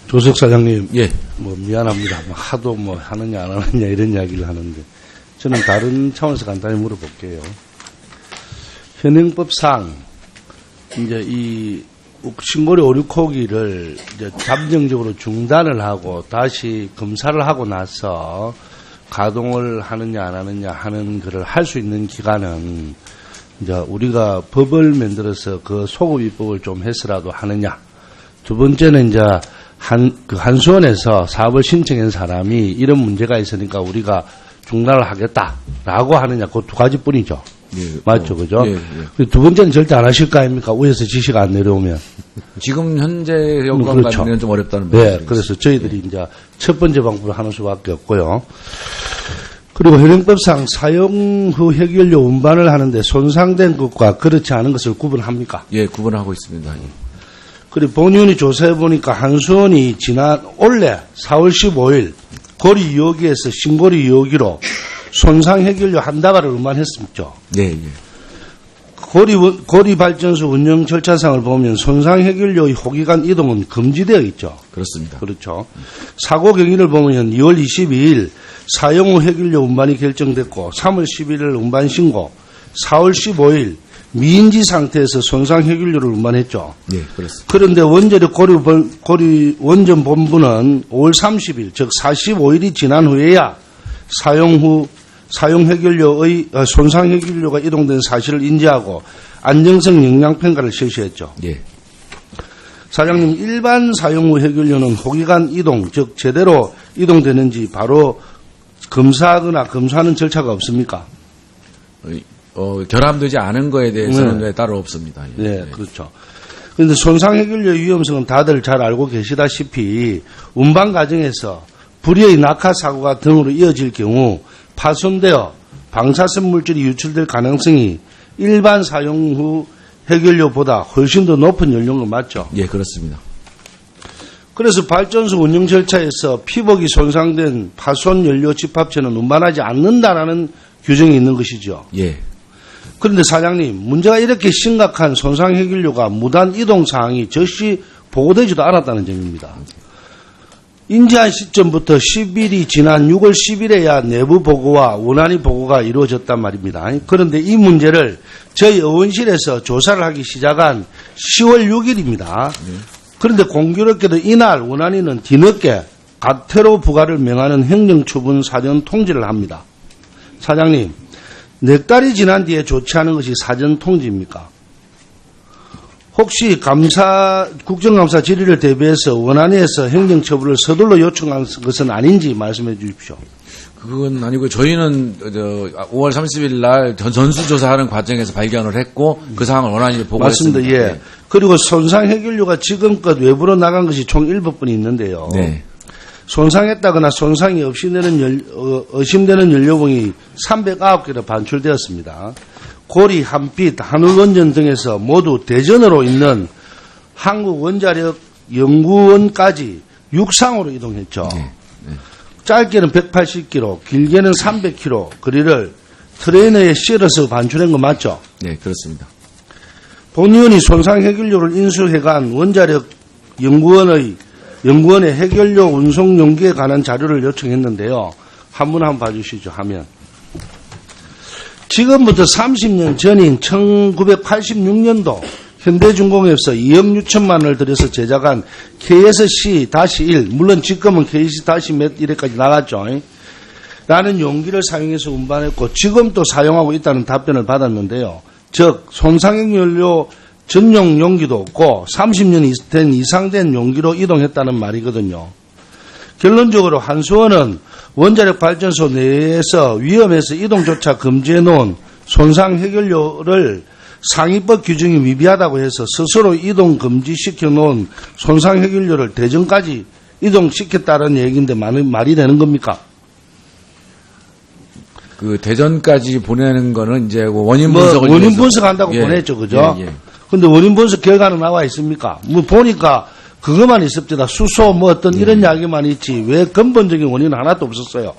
조석 사장님, 예. 미안합니다. 하도 하느냐 안 하느냐 이런 이야기를 하는데 저는 다른 차원에서 간단히 물어볼게요. 현행법상 이제 이 신고리 오류코기를 이제 잠정적으로 중단을 하고 다시 검사를 하고 나서 가동을 하느냐 안 하느냐 하는 거를 할 수 있는 기간은 이제 우리가 법을 만들어서 그 소급 입법을 좀 해서라도 하느냐. 두 번째는 이제 한수원에서 사업을 신청한 사람이 이런 문제가 있으니까 우리가 중단을 하겠다라고 하느냐. 그 두 가지뿐이죠. 예, 맞죠, 그죠? 예, 예. 두 번째는 절대 안 하실 거 아닙니까? 위에서 지시가 안 내려오면. 지금 현재 여건 그렇죠. 가지고는 좀 어렵다는 네, 말씀이죠. 그래서 저희들이 이제 첫 번째 방법을 하는 수밖에 없고요. 그리고 현행법상 사용 후 해결료 운반을 하는데 손상된 것과 그렇지 않은 것을 구분합니까? 예, 구분하고 있습니다. 예. 그리고 본위원이 조사해 보니까 한수원이 올해 4월 15일 고리 2호기에서 신고리 2호기로 손상 해결료 한 다발을 운반했습니다. 예, 예. 고리 발전소 운영 절차상을 보면 손상 해결료의 호기간 이동은 금지되어 있죠. 그렇습니다. 그렇죠. 사고 경위를 보면 2월 22일 사용 후 해결료 운반이 결정됐고 3월 11일 운반 신고, 4월 15일 미인지 상태에서 손상 해결료를 운반했죠. 예, 그렇습니다. 그런데 원자력 고리 원전 본부는 5월 30일, 즉 45일이 지난 후에야 사용 해결료의 손상 해결료가 이동된 사실을 인지하고 안정성 영향 평가를 실시했죠. 예. 사장님, 일반 사용 후 해결료는 호기간 이동, 즉 제대로 이동되는지 바로 검사하거나 검사하는 절차가 없습니까? 결함되지 않은 거에 대해서는 네. 왜 따로 없습니다. 예. 네, 그렇죠. 그런데 손상 해결료 위험성은 다들 잘 알고 계시다시피 운반 과정에서 불의의 낙하 사고가 등으로 이어질 경우 파손되어 방사성 물질이 유출될 가능성이 일반 사용 후 해결료보다 훨씬 더 높은 연료인 거 맞죠? 예, 그렇습니다. 그래서 발전소 운영 절차에서 피복이 손상된 파손 연료 집합체는 운반하지 않는다라는 규정이 있는 것이죠. 예. 그런데 사장님, 문제가 이렇게 심각한 손상 해결료가 무단 이동 사항이 즉시 보고되지도 않았다는 점입니다. 인지한 시점부터 10일이 지난 6월 10일에야 내부 보고와 원안위 보고가 이루어졌단 말입니다. 그런데 이 문제를 저희 의원실에서 조사를 하기 시작한 10월 6일입니다. 그런데 공교롭게도 이날 원안위는 뒤늦게 가태료 부과를 명하는 행정처분 사전 통지를 합니다. 사장님, 4달이 지난 뒤에 조치하는 것이 사전 통지입니까? 혹시 국정감사 질의를 대비해서 원안위에서 행정처분을 서둘러 요청한 것은 아닌지 말씀해 주십시오. 그건 아니고 저희는 5월 30일 날 전수조사하는 과정에서 발견을 했고 그 사항을 원안위에 보고했습니다. 맞습니다. 예. 그리고 손상 해결료가 지금껏 외부로 나간 것이 총 7번이 있는데요. 네. 손상했다거나 손상이 의심되는 연료봉이 309개로 반출되었습니다. 고리, 한빛, 한울원전 등에서 모두 대전으로 있는 한국원자력 연구원까지 육상으로 이동했죠. 네. 네. 짧게는 180km, 길게는 300km 거리를 트레이너에 실어서 반출한 거 맞죠? 네, 그렇습니다. 본위원이 손상 해결료를 인수해간 원자력 연구원의 해결료 운송 용기에 관한 자료를 요청했는데요. 한번 봐주시죠. 화면. 지금부터 30년 전인 1986년도 현대중공업에서 2억 6천만 원을 들여서 제작한 KS-C-1, 물론 지금은 KC- 몇 이래까지 나갔죠. 라는 용기를 사용해서 운반했고 지금 또 사용하고 있다는 답변을 받았는데요. 즉 손상연료 전용 용기도 없고 30년 된 이상 된 용기로 이동했다는 말이거든요. 결론적으로 한수원은 원자력 발전소 내에서 위험해서 이동조차 금지해 놓은 손상 해결료를 상위법 규정이 미비하다고 해서 스스로 이동 금지시켜 놓은 손상 해결료를 대전까지 이동시켰다는 얘기인데 말이 되는 겁니까? 그 대전까지 보내는 거는 이제 원인 분석을 원인 분석한다고 보냈죠, 그죠? 예. 근데 원인 분석 결과는 나와 있습니까? 보니까 그것만 있습니다. 수소 어떤 이런 이야기만 있지 왜 근본적인 원인은 하나도 없었어요.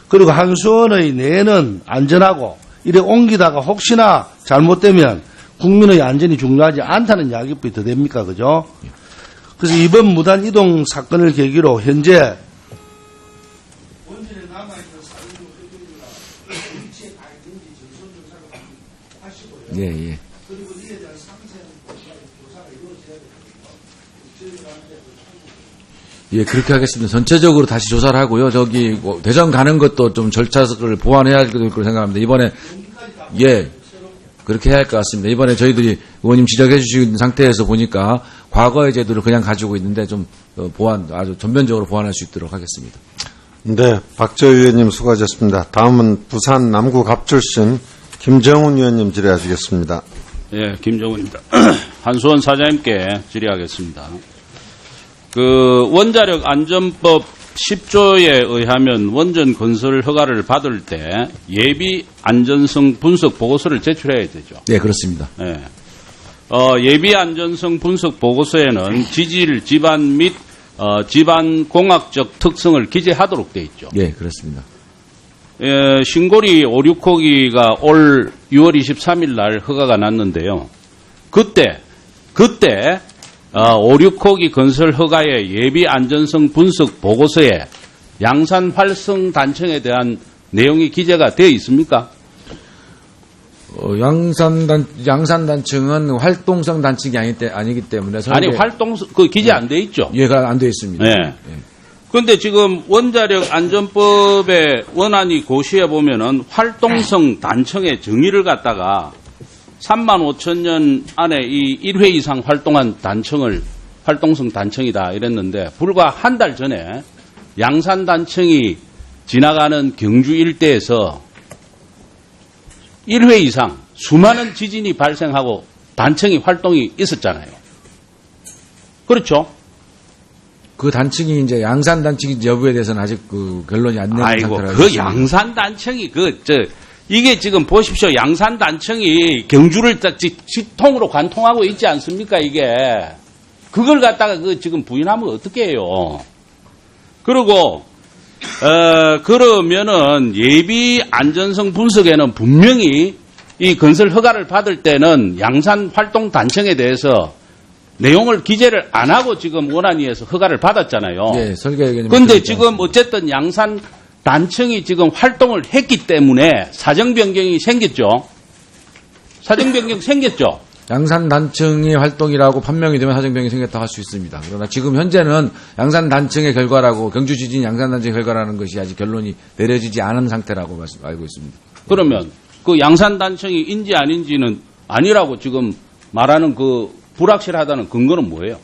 그리고 한수원의 내는 안전하고 이래 옮기다가 혹시나 잘못되면 국민의 안전이 중요하지 않다는 이야기뿐이 더 됩니까? 그죠? 그래서 이번 무단 이동 사건을 계기로 현재 원전에 남아있는 사료 회계가 위치에 가 있는지 전수조사를 하시고요. 예, 예. 그리고 이에 대한 상세한 조사가 이루어져야 됩니다. 예, 그렇게 하겠습니다. 전체적으로 다시 조사를 하고요. 저기 뭐 대전 가는 것도 좀 절차를 보완해야 할 거라고 생각합니다. 이번에 예, 그렇게 해야 할 것 같습니다. 이번에 저희들이 의원님 지적해 주신 상태에서 보니까 과거의 제도를 그냥 가지고 있는데 좀 보완, 아주 전면적으로 보완할 수 있도록 하겠습니다. 네, 박재호 의원님 수고하셨습니다. 다음은 부산 남구 갑 출신 김정훈 의원님 질의하시겠습니다. 예, 김정훈입니다. 한수원 사장님께 질의하겠습니다. 원자력 안전법 10조에 의하면 원전 건설 허가를 받을 때 예비 안전성 분석 보고서를 제출해야 되죠. 네, 그렇습니다. 예. 예비 안전성 분석 보고서에는 지질, 집안 및 집안 공학적 특성을 기재하도록 돼 있죠. 예, 그렇습니다. 예, 신고리 5, 6호기가 올 6월 23일 날 허가가 났는데요. 그때 5, 6호기 건설 허가의 예비 안전성 분석 보고서에 양산 활성 단층에 대한 내용이 기재가 되어 있습니까? 양산 단층은 활동성 단층이 아니기 때문에 아니, 기재 안 돼 있죠? 예, 안 되어 있습니다. 네. 예. 그런데 지금 원자력 안전법의 원안이 고시해 보면은 활동성 단층의 정의를 갖다가 35,000년 안에 이 1회 이상 활동한 단층을 활동성 단층이다 이랬는데 불과 한 달 전에 양산 단층이 지나가는 경주 일대에서 1회 이상 수많은 지진이 발생하고 단층이 활동이 있었잖아요. 그렇죠? 그 단층이 이제 양산 단층인지 여부에 대해서는 아직 그 결론이 안 내린 상태라고. 그 양산 단층이 이게 지금 보십시오. 양산 단층이 경주를 직통으로 관통하고 있지 않습니까? 이게 그걸 갖다가 지금 부인하면 어떻게 해요? 그리고 그러면은 예비 안전성 분석에는 분명히 이 건설 허가를 받을 때는 양산 활동 단층에 대해서 내용을 기재를 안 하고 지금 원안위에서 허가를 받았잖아요. 예, 설계. 그런데 지금 어쨌든 양산 단층이 지금 활동을 했기 때문에 사정 변경이 생겼죠. 사정 변경 생겼죠. 양산 단층이 활동이라고 판명이 되면 사정 변경이 생겼다고 할 수 있습니다. 그러나 지금 현재는 양산 단층의 결과라고 경주 지진 양산 단층의 결과라는 것이 아직 결론이 내려지지 않은 상태라고 알고 있습니다. 그러면 그 양산 단층이 인지 아닌지는 아니라고 지금 말하는 그 불확실하다는 근거는 뭐예요?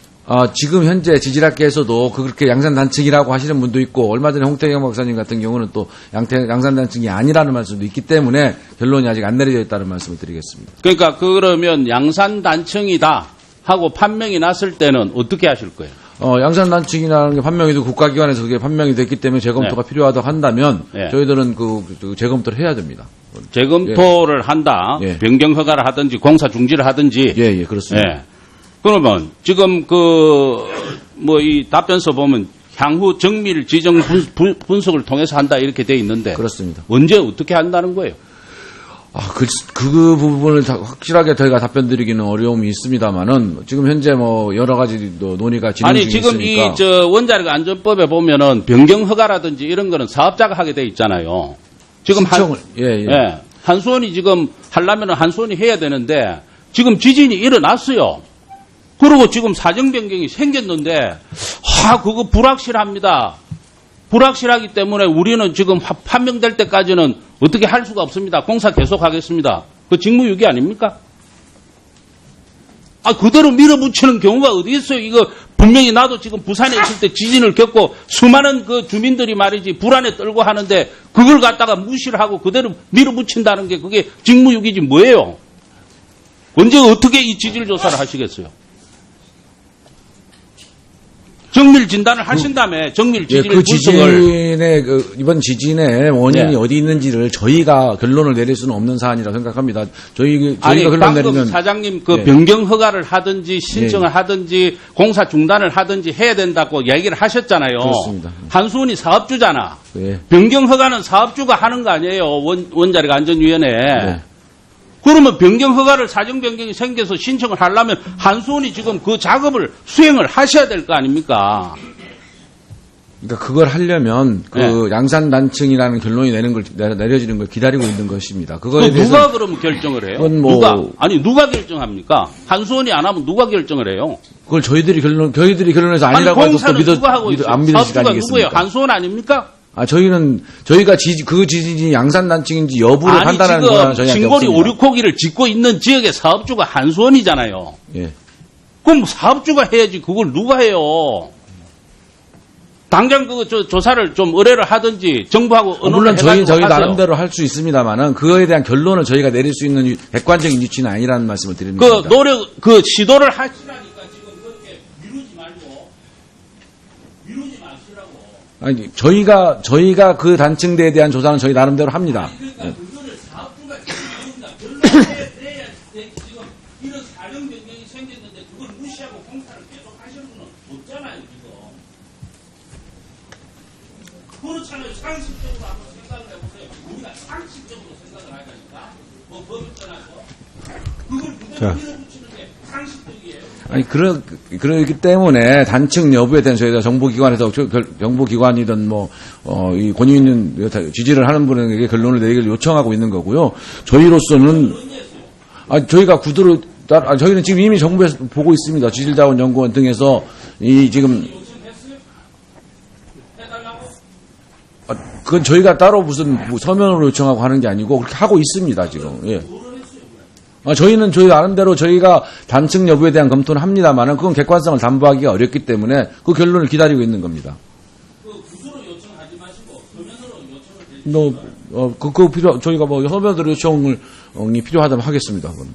지금 현재 지질학계에서도 그렇게 양산 단층이라고 하시는 분도 있고 얼마 전에 홍태경 박사님 같은 경우는 또 양산 단층이 아니라는 말씀도 있기 때문에 결론이 아직 안 내려져 있다는 말씀을 드리겠습니다. 그러니까 그러면 양산 단층이다 하고 판명이 났을 때는 어떻게 하실 거예요? 양산 단층이라는 게 판명이 되고 국가기관에서 그게 판명이 됐기 때문에 재검토가 필요하다고 한다면 저희들은 그 재검토를 해야 됩니다. 재검토를 한다. 변경 허가를 하든지 공사 중지를 하든지. 예, 그렇습니다. 예. 그러면 지금 이 답변서 보면 향후 정밀 지정 분석을 통해서 한다 이렇게 돼 있는데. 그렇습니다. 언제 어떻게 한다는 거예요? 그 부분을 확실하게 저희가 답변 드리기는 어려움이 있습니다만은 지금 현재 여러 가지 논의가 진행 중에 있으니까. 아니, 지금 원자력 안전법에 보면은 변경 허가라든지 이런 거는 사업자가 하게 돼 있잖아요. 지금 한수원이 지금 하려면은 한수원이 해야 되는데 지금 지진이 일어났어요. 그리고 지금 사정 변경이 생겼는데 그거 불확실합니다. 불확실하기 때문에 우리는 지금 판명될 때까지는 어떻게 할 수가 없습니다. 공사 계속하겠습니다. 그 직무유기 아닙니까? 그대로 밀어붙이는 경우가 어디 있어요? 이거 분명히 나도 지금 부산에 있을 때 지진을 겪고 수많은 그 주민들이 말이지 불안에 떨고 하는데 그걸 갖다가 무시를 하고 그대로 밀어붙인다는 게 그게 직무유기지 뭐예요? 언제 어떻게 이 지질 조사를 하시겠어요? 정밀 진단을 하신 다음에 정밀 지질 분석을 이번 지진의 원인이 어디 있는지를 저희가 결론을 내릴 수는 없는 사안이라고 생각합니다. 저희가 결론 방금 내리면 사장님 변경 허가를 하든지 신청을 하든지 공사 중단을 하든지 해야 된다고 얘기를 하셨잖아요. 그렇습니다. 한수원이 사업주잖아. 변경 허가는 사업주가 하는 거 아니에요. 원자력 안전위원회. 그러면 변경 허가를 사정 변경이 생겨서 신청을 하려면 한수원이 지금 그 작업을 수행을 하셔야 될 거 아닙니까? 그러니까 그걸 하려면 그 네. 양산 단층이라는 결론이 내려지는 걸 기다리고 있는 것입니다. 그거에 그 대해서 누가 그러면 결정을 해요? 그건 뭐- 누가 결정합니까? 한수원이 안 하면 누가 결정을 해요? 그걸 저희들이 결론해서 아니라고 해도 또 공사는 누가 하고 있어요? 안 믿을 사업주가 누구예요? 시간이겠습니까? 한수원 아닙니까? 저희가 그 지진이 양산 단층인지 여부를 아니 판단하는 거는 지금 저희한테 진골이 없습니다. 5,6호기를 짓고 있는 지역의 사업주가 한수원이잖아요. 예. 그럼 사업주가 해야지 그걸 누가 해요? 당장 그 조사를 좀 의뢰를 하든지 정부하고 물론 저희 해가지고 하세요. 나름대로 할 수 있습니다만은 그거에 대한 결론을 저희가 내릴 수 있는 객관적인 위치는 아니라는 말씀을 드립니다. 그 시도를 하시라니까 지금 그렇게 미루지 마시라고. 아니 저희가 그 단층대에 대한 조사는 저희 나름대로 합니다. 예. 그거를 사업주가 지금 결론을 내야 지금 이런 사정 변경이 생겼는데 그걸 무시하고 공사를 계속 하시는 분은 없잖아요, 지금. 그렇잖아요. 상식적으로 한번 생각을 해보세요. 우리가 상식적으로 생각을 하자니까. 뭐 법을 떠나서. 그걸 그대로 밀어붙이는 게 상식적이에요. 아니 그렇기 때문에 단층 여부에 대한 저희가 정보기관이든 이 권위 있는 지지를 하는 분에게 결론을 내리기를 요청하고 있는 거고요. 저희로서는 저희가 구두로 저희는 지금 이미 정부에서 보고 있습니다. 지질자원연구원 등에서 이 지금 그건 저희가 따로 무슨 서면으로 요청하고 하는 게 아니고 그렇게 하고 있습니다 지금. 예. 저희는 저희 나름대로 저희가 단층 여부에 대한 검토는 합니다만은 그건 객관성을 담보하기가 어렵기 때문에 그 결론을 기다리고 있는 겁니다. 구수로 요청하지 마시고 서면으로 요청을 저희가 서면으로 요청이 필요하다면 하겠습니다. 그건.